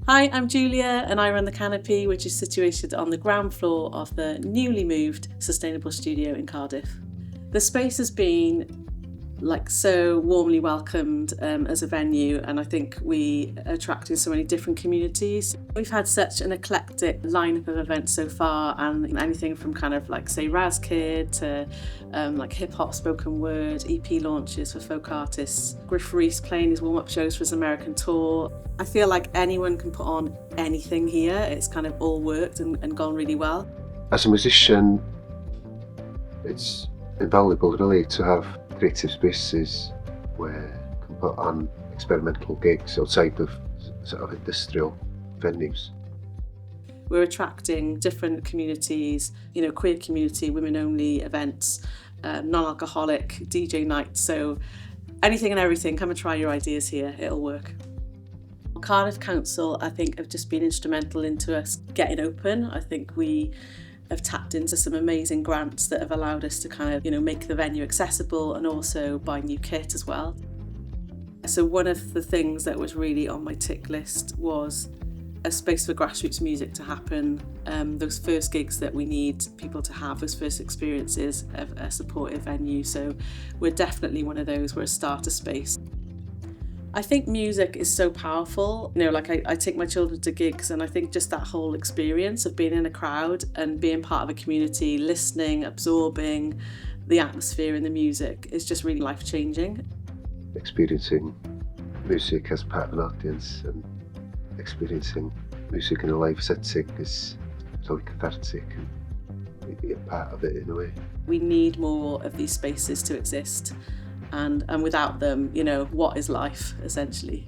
Hi, I'm Julia and I run the Canopi, which is situated on the ground floor of the newly moved Sustainable Studio in Cardiff. The space has been so warmly welcomed as a venue, and I think we are attracting so many different communities. We've had such an eclectic lineup of events so far, and anything from say Raz Kid to hip hop, spoken word, EP launches for folk artists, Griff Reese playing his warm-up shows for his American tour. I feel like anyone can put on anything here. It's kind of all worked and gone really well. As a musician, it's invaluable really to have creative spaces where you can put on experimental gigs outside of sort of industrial venues. We're attracting different communities, queer community, women-only events, non-alcoholic DJ nights. So anything and everything, come and try your ideas here, it'll work. Cardiff Council, I think, have just been instrumental into us getting open. I think we have tapped into some amazing grants that have allowed us to make the venue accessible and also buy new kit as well. So one of the things that was really on my tick list was a space for grassroots music to happen. Those first gigs that we need people to have, those first experiences of a supportive venue. So we're definitely one of those. We're a starter space. I think music is so powerful. I take my children to gigs, and I think just that whole experience of being in a crowd and being part of a community, listening, absorbing the atmosphere and the music is just really life-changing. Experiencing music as part of an audience and experiencing music in a live setting is really cathartic and be a part of it in a way. We need more of these spaces to exist. And without them, what is life, essentially?